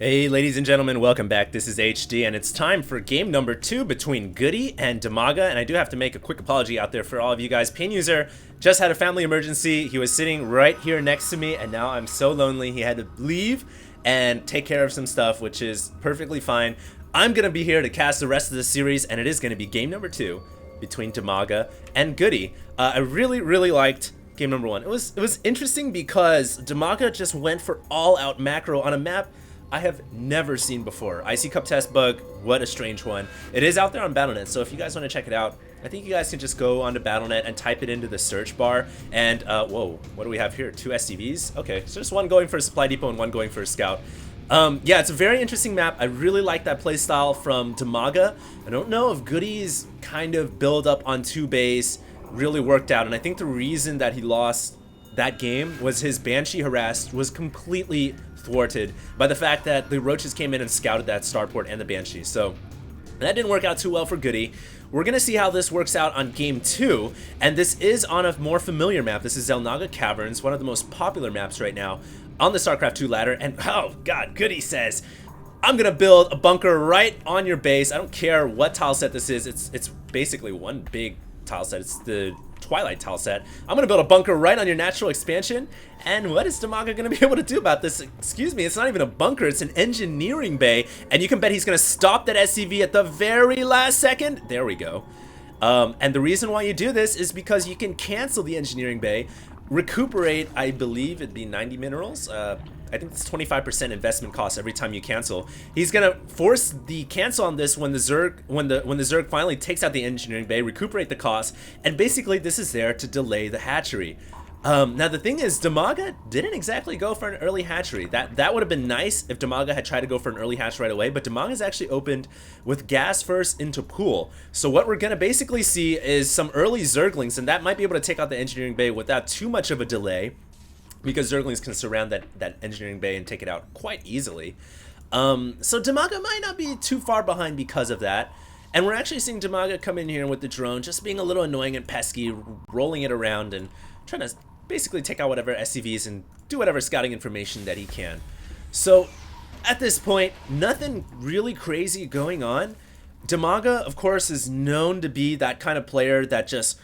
Hey ladies and gentlemen, welcome back. This is HD and it's time for game number 2 between Goody and Dimaga, and I do have to make a quick apology out there for all of you guys. Pain user just had a family emergency. He was sitting right here next to me and now I'm so lonely he had to leave and take care of some stuff, which is perfectly fine. I'm gonna be here to cast the rest of the series, and it is gonna be game number 2 between Dimaga and Goody. I really liked game number 1. It was interesting because Dimaga just went for all-out macro on a map I have never seen before. Icy Cup Test Bug, what a strange one. It is out there on Battle.net, so if you guys want to check it out, I think you guys can just go onto Battle.net and type it into the search bar. And, whoa, what do we have here? 2 SCVs? Okay, so just one going for a supply depot and one going for a scout. Yeah, it's a very interesting map. I really like that playstyle from Dimaga. I don't know if Goody's kind of build up on 2 base really worked out, and I think the reason that he lost that game was his Banshee harass was completely thwarted by the fact that the Roaches came in and scouted that starport and the Banshee. So that didn't work out too well for Goody. We're gonna see how this works out on game 2, and this is on a more familiar map. This is Dimaga Caverns, one of the most popular maps right now on the Starcraft 2 ladder. And oh god, Goody says, I'm gonna build a bunker right on your base. I don't care what tile set this is. It's basically one big tile set. It's the Twilight tile set. I'm gonna build a bunker right on your natural expansion. And what is Dimaga gonna be able to do about this? Excuse me, it's not even a bunker, it's an engineering bay, and you can bet he's gonna stop that SCV at the very last second. There we go. And the reason why you do this is because you can cancel the engineering bay, recuperate, I believe it'd be 90 minerals. I think it's 25% investment cost every time you cancel. He's gonna force the cancel on this when the Zerg finally takes out the engineering bay, recuperate the cost, and basically this is there to delay the hatchery. Now the thing is, Dimaga didn't exactly go for an early hatchery. That would have been nice if Dimaga had tried to go for an early hatch right away, but Dimaga's actually opened with gas first into pool. So what we're gonna basically see is some early Zerglings, and that might be able to take out the engineering bay without too much of a delay, because Zerglings can surround that engineering bay and take it out quite easily. So Dimaga might not be too far behind because of that. And we're actually seeing Dimaga come in here with the drone, just being a little annoying and pesky, rolling it around and trying to basically take out whatever SCVs and do whatever scouting information that he can. So at this point, nothing really crazy going on. Dimaga, of course, is known to be that kind of player that just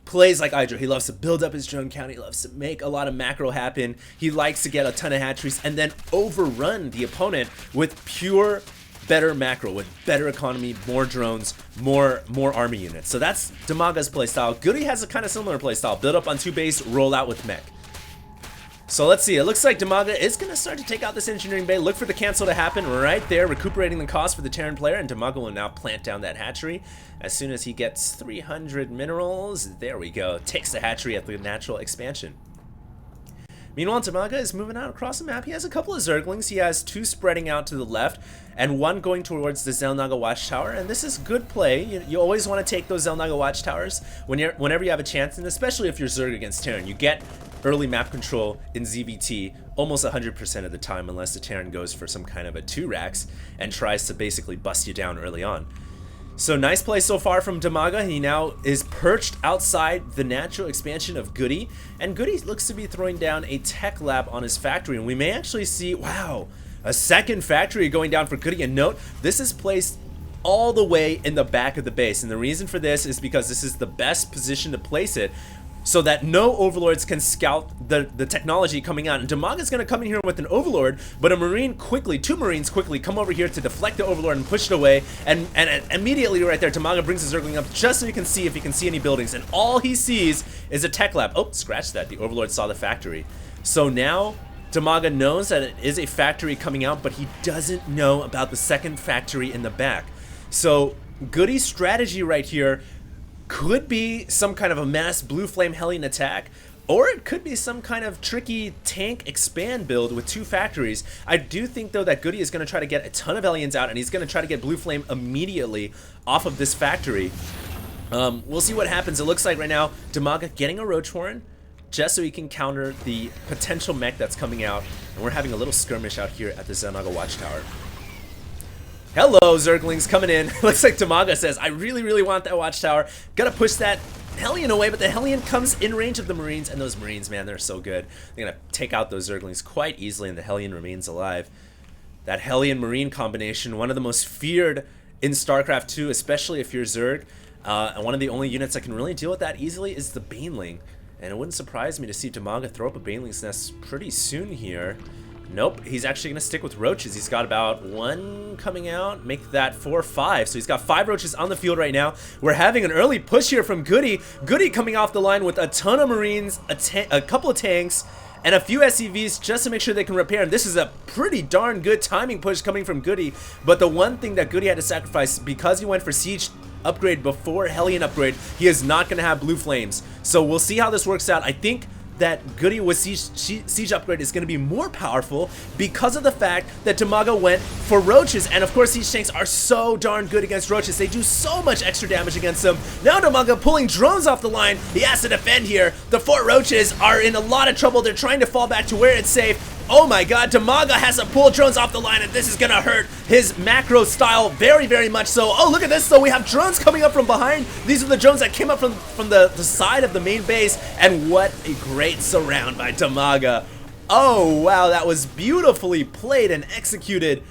plays like Hydra. He loves to build up his drone count. He loves to make a lot of macro happen. He likes to get a ton of hatcheries and then overrun the opponent with pure better macro, with better economy, more drones, more army units. So that's Dimaga's playstyle. Goody has a kind of similar playstyle. Build up on 2 base, roll out with mech. So let's see. It looks like Dimaga is going to start to take out this engineering bay. Look for the cancel to happen right there, recuperating the cost for the Terran player, and Dimaga will now plant down that hatchery. As soon as he gets 300 minerals, there we go. Takes the hatchery at the natural expansion. Meanwhile, Dimaga is moving out across the map. He has a couple of Zerglings. He has 2 spreading out to the left and 1 going towards the Dimaga watchtower. And this is good play. You always want to take those Dimaga watchtowers whenever you have a chance, and especially if you're Zerg against Terran. You get early map control in ZVT almost 100% of the time, unless the Terran goes for some kind of a 2-rax and tries to basically bust you down early on. So nice play so far from Dimaga. He now is perched outside the natural expansion of Goody, and Goody looks to be throwing down a tech lab on his factory, and we may actually see, wow, a second factory going down for Goody. And note, this is placed all the way in the back of the base, and the reason for this is because this is the best position to place it so that no overlords can scout the technology coming out. And Dimaga's gonna come in here with an overlord, but a marine quickly, 2 marines quickly come over here to deflect the overlord and push it away. And immediately right there, Dimaga brings his Zergling up just so he can see if he can see any buildings. And all he sees is a tech lab. Oh, scratch that. The overlord saw the factory. So now Dimaga knows that it is a factory coming out, but he doesn't know about the second factory in the back. So Goody's strategy right here could be some kind of a mass blue flame Hellion attack, or it could be some kind of tricky tank expand build with 2 factories. I do think though that Goody is going to try to get a ton of Hellions out, and he's going to try to get blue flame immediately off of this factory. We'll see what happens. It looks like right now Dimaga getting a Roach Warren just so he can counter the potential mech that's coming out, and we're having a little skirmish out here at the Dimaga watchtower. Hello, Zerglings coming in. Looks like Dimaga says, I really want that watchtower. Gotta push that Hellion away, but the Hellion comes in range of the Marines, and those Marines, man, they're so good. They're gonna take out those Zerglings quite easily, and the Hellion remains alive. That Hellion Marine combination, one of the most feared in StarCraft 2, especially if you're Zerg. And one of the only units that can really deal with that easily is the Baneling. And it wouldn't surprise me to see Dimaga throw up a Baneling's Nest pretty soon here. Nope, he's actually going to stick with roaches. He's got about 1 coming out, make that 4 or 5. So he's got 5 roaches on the field right now. We're having an early push here from Goody. Goody coming off the line with a ton of Marines, a couple of tanks, and a few SCVs just to make sure they can repair. And this is a pretty darn good timing push coming from Goody. But the one thing that Goody had to sacrifice, because he went for Siege upgrade before Hellion upgrade, he is not going to have Blue Flames. So we'll see how this works out. I think that Goody with Siege upgrade is going to be more powerful because of the fact that Dimaga went for roaches, and of course Siege tanks are so darn good against roaches. They do so much extra damage against them. Now Dimaga pulling drones off the line. He has to defend here. The 4 roaches are in a lot of trouble. They're trying to fall back to where it's safe. Oh my god, Dimaga has to pull drones off the line, and this is gonna hurt his macro style very, very much so. Oh, look at this though. We have drones coming up from behind. These are the drones that came up from the side of the main base, and what a great surround by Dimaga. Oh wow, that was beautifully played and executed.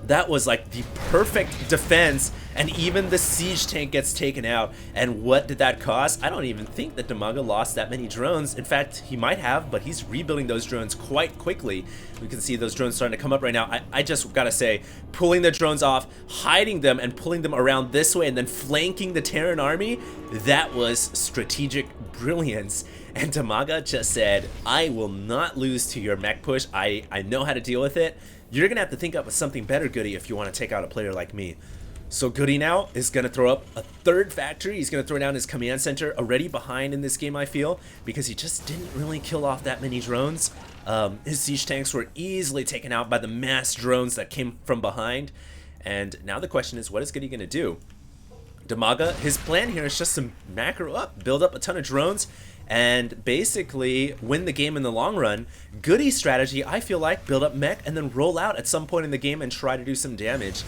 That was like the perfect defense, and even the Siege tank gets taken out. And what did that cost? I don't even think that Dimaga lost that many drones. In fact, he might have, but he's rebuilding those drones quite quickly. We can see those drones starting to come up right now. I just gotta say, pulling the drones off, hiding them, and pulling them around this way, and then flanking the Terran army, that was strategic brilliance. And Dimaga just said, I will not lose to your mech push. I know how to deal with it. You're going to have to think up with something better, Goody, if you want to take out a player like me. So Goody now is going to throw up a 3rd factory. He's going to throw down his command center, already behind in this game, I feel, because he just didn't really kill off that many drones. His siege tanks were easily taken out by the mass drones that came from behind. And now the question is, what is Goody going to do? Dimaga, his plan here is just to macro up, build up a ton of drones, and basically win the game in the long run. Goody's strategy, I feel like, build up mech and then roll out at some point in the game and try to do some damage.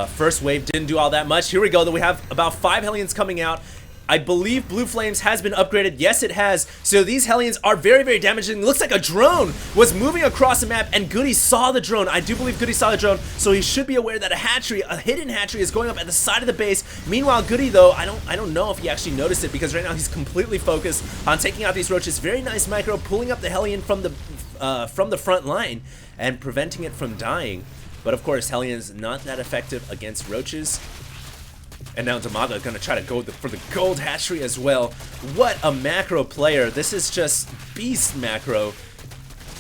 First wave didn't do all that much. Here we go, though. We have about 5 Hellions coming out. I believe Blue Flames has been upgraded. Yes, it has. So these Hellions are very, very damaging. Looks like a drone was moving across the map, and Goody saw the drone. I do believe Goody saw the drone, so he should be aware that a hatchery, a hidden hatchery, is going up at the side of the base. Meanwhile, Goody, though, I don't know if he actually noticed it, because right now he's completely focused on taking out these roaches. Very nice micro, pulling up the Hellion from the front line and preventing it from dying. But of course, Hellion's not that effective against roaches. And now Dimaga gonna try to go for the gold hatchery as well. What a macro player. This is just beast macro.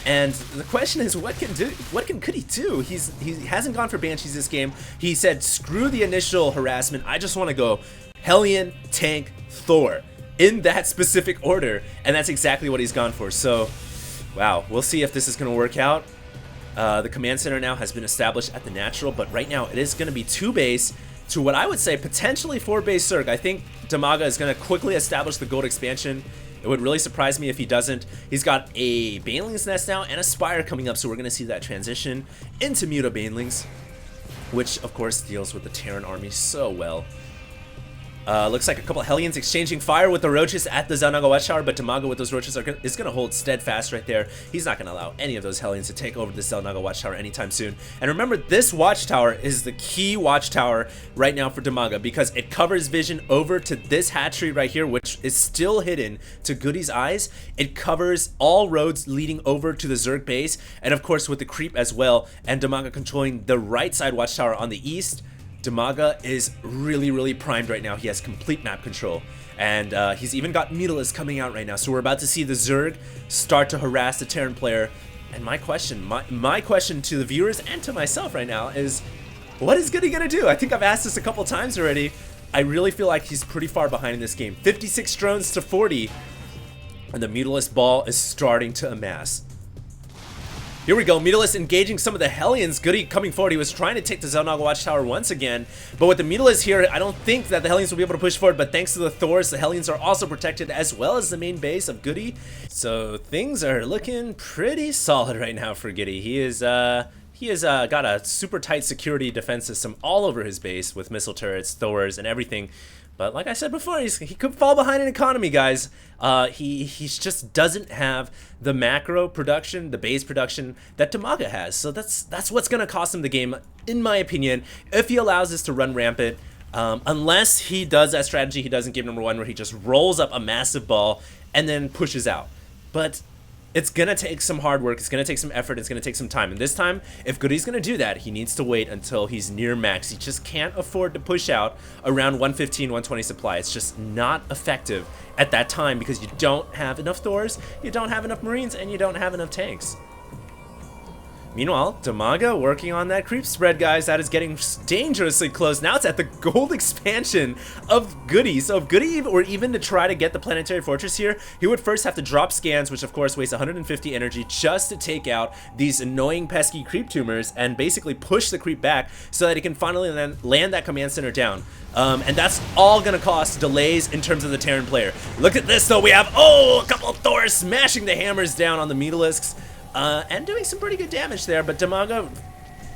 And the question is, what can Goody do? He hasn't gone for Banshees this game. He said, screw the initial harassment. I just want to go Hellion, tank, Thor, in that specific order. And that's exactly what he's gone for. So, wow, we'll see if this is gonna work out. The command center now has been established at the natural, but right now it is gonna be 2 base to what I would say potentially 4 base Zerg. I think Dimaga is going to quickly establish the gold expansion. It would really surprise me if he doesn't. He's got a Baneling's Nest now and a Spire coming up, so we're going to see that transition into Muta Banelings, which of course deals with the Terran army so well. Looks like a couple of Hellions exchanging fire with the roaches at the Xel'Naga Watchtower, but Dimaga with those roaches is going to hold steadfast right there. He's not going to allow any of those Hellions to take over the Xel'Naga Watchtower anytime soon. And remember, this Watchtower is the key Watchtower right now for Dimaga, because it covers vision over to this hatchery right here, which is still hidden to Goody's eyes. It covers all roads leading over to the Zerg base, and of course with the creep as well, and Dimaga controlling the right side Watchtower on the east. Dimaga is really, really primed right now. He has complete map control. And he's even got Mutilis coming out right now. So we're about to see the Zerg start to harass the Terran player. And my question to the viewers and to myself right now is, what is Goody gonna do? I think I've asked this a couple times already. I really feel like he's pretty far behind in this game. 56 drones to 40. And the Mutilis ball is starting to amass. Here we go, Mutilis engaging some of the Hellions. Goody coming forward. He was trying to take the Xel'Naga Watchtower once again, but with the Mutilis here, I don't think that the Hellions will be able to push forward, but thanks to the Thors, the Hellions are also protected, as well as the main base of Goody. So things are looking pretty solid right now for Goody. He has got a super tight security defense system all over his base with missile turrets, Thors, and everything. But like I said before, he could fall behind in economy, guys. He just doesn't have the macro production, the base production that Dimaga has. So that's what's going to cost him the game, in my opinion, if he allows this to run rampant. Unless he does that strategy he does in game number 1 where he just rolls up a massive ball and then pushes out. But it's going to take some hard work, it's going to take some effort, it's going to take some time. And this time, if Goody's going to do that, he needs to wait until he's near max. He just can't afford to push out around 115, 120 supply. It's just not effective at that time because you don't have enough Thors, you don't have enough Marines, and you don't have enough tanks. Meanwhile, Dimaga working on that creep spread, guys. That is getting dangerously close. Now it's at the gold expansion of Goody. So if Goody were even to try to get the planetary fortress here, he would first have to drop scans, which of course wastes 150 energy just to take out these annoying pesky creep tumors and basically push the creep back so that he can finally land that command center down. And that's all gonna cost delays in terms of the Terran player. Look at this though, we have, a couple of Thors smashing the hammers down on the Mutalisks. And doing some pretty good damage there, but Dimaga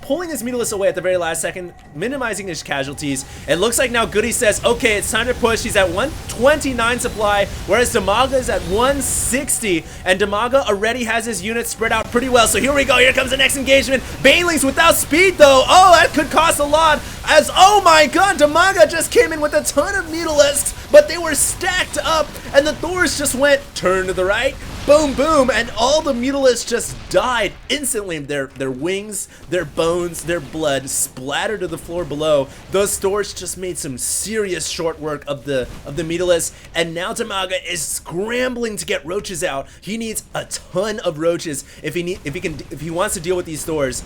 pulling his Mutalisks away at the very last second, minimizing his casualties. It looks like now Goody says, okay, it's time to push. He's at 129 supply, whereas Dimaga is at 160, and Dimaga already has his units spread out pretty well. So here we go, here comes the next engagement. Banelings without speed though, that could cost a lot, as, oh my god, Dimaga just came in with a ton of Mutalisks, but they were stacked up, and the Thors just went, turn to the right, boom, boom, and all the Mutalisks just died instantly. Their wings, their bones, their blood splattered to the floor below. Those Thors just made some serious short work of the Mutalisks, and now Dimaga is scrambling to get roaches out. He needs a ton of roaches if he wants to deal with these Thors.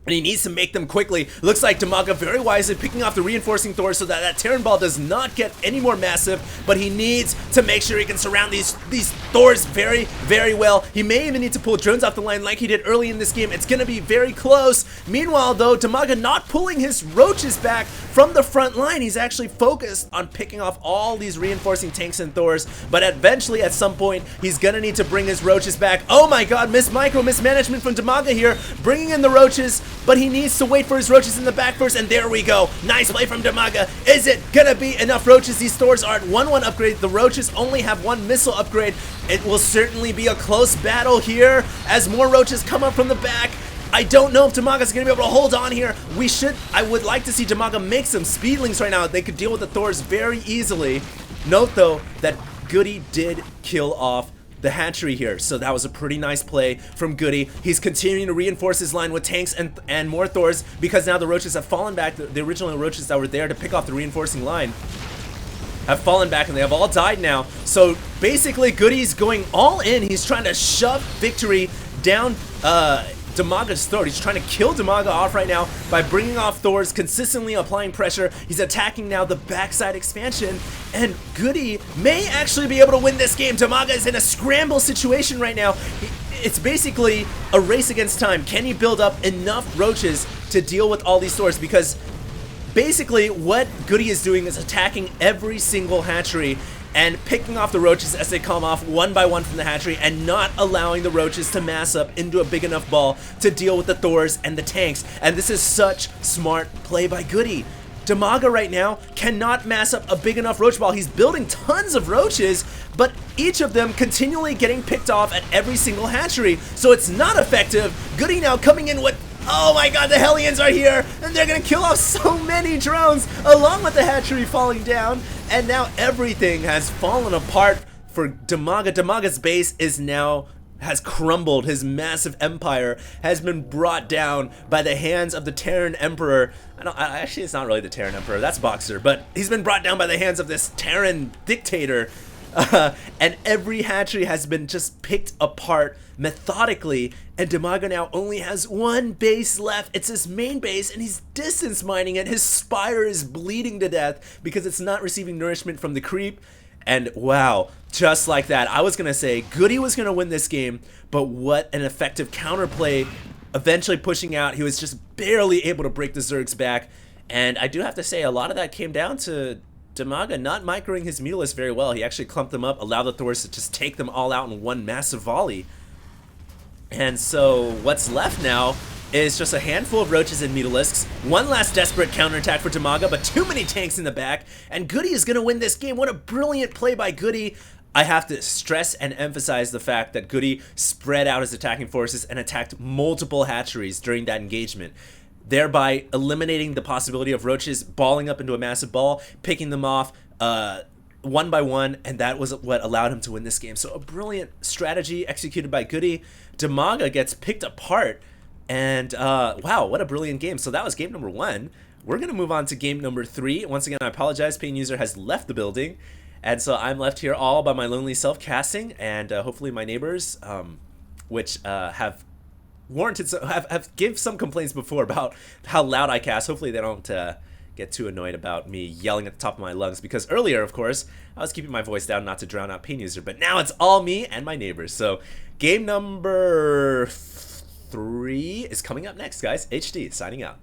And he needs to make them quickly. Looks like Dimaga very wisely picking off the reinforcing Thors so that that Terran ball does not get any more massive, but he needs to make sure he can surround these Thors very, very well. He may even need to pull drones off the line like he did early in this game. It's gonna be very close. Meanwhile though, Dimaga not pulling his roaches back from the front line. He's actually focused on picking off all these reinforcing tanks and Thors, but eventually at some point, he's gonna need to bring his roaches back. Oh my god, mismanagement from Dimaga here, bringing in the roaches, but he needs to wait for his roaches in the back first, and there we go. Nice play from Dimaga. Is it gonna be enough roaches? These Thors are at 1-1 upgrade. The roaches only have 1 missile upgrade. It will certainly be a close battle here as more roaches come up from the back. I don't know if Dimaga's gonna be able to hold on here. I would like to see Dimaga make some speedlings right now. They could deal with the Thors very easily. Note though that Goody did kill off the hatchery here, so that was a pretty nice play from Goody. He's continuing to reinforce his line with tanks and more Thors because now the roaches have fallen back. The original roaches that were there to pick off the reinforcing line have fallen back and they have all died now. So basically Goody's going all in. He's trying to shove victory down Dimaga's throat. He's trying to kill Dimaga off right now by bringing off Thors, consistently applying pressure. He's attacking now the backside expansion, and Goody may actually be able to win this game. Dimaga is in a scramble situation right now. It's basically a race against time. Can he build up enough roaches to deal with all these Thors? Because basically what Goody is doing is attacking every single hatchery and picking off the roaches as they come off one by one from the hatchery and not allowing the roaches to mass up into a big enough ball to deal with the Thors and the tanks. And this is such smart play by Goody. Dimaga right now cannot mass up a big enough roach ball. He's building tons of roaches, but each of them continually getting picked off at every single hatchery, so it's not effective. Goody now coming in with, oh my god, the Hellions are here, and they're gonna kill off so many drones, along with the hatchery falling down, and now everything has fallen apart for Dimaga. Dimaga's base has crumbled. His massive empire has been brought down by the hands of the Terran Emperor. Actually, it's not really the Terran Emperor, that's Boxer, but he's been brought down by the hands of this Terran dictator. And every hatchery has been just picked apart methodically, and Dimaga now only has one base left. It's his main base, and he's distance mining it. His spire is bleeding to death because it's not receiving nourishment from the creep. And wow, just like that, I was gonna say Goody was gonna win this game, but what an effective counterplay, eventually pushing out. He was just barely able to break the Zerg's back, and I do have to say a lot of that came down to Dimaga not microing his Mutalisks very well. He actually clumped them up, allowed the Thors to just take them all out in one massive volley. And so what's left now is just a handful of roaches and mutalisks. One last desperate counterattack for Dimaga, but too many tanks in the back, and Goody is going to win this game. What a brilliant play by Goody. I have to stress and emphasize the fact that Goody spread out his attacking forces and attacked multiple hatcheries during that engagement, thereby eliminating the possibility of roaches balling up into a massive ball, picking them off one by one, and that was what allowed him to win this game. So a brilliant strategy executed by Goody. Dimaga gets picked apart, and wow, what a brilliant game. So that was game number 1. We're going to move on to game number 3. Once again, I apologize, Payne User has left the building. And so I'm left here all by my lonely self casting, and hopefully my neighbors, which have warranted, have give some complaints before about how loud I cast. Hopefully they don't get too annoyed about me yelling at the top of my lungs, because earlier, of course, I was keeping my voice down not to drown out Payne User, but now it's all me and my neighbors. So game number 3 is coming up next, guys. HD signing out.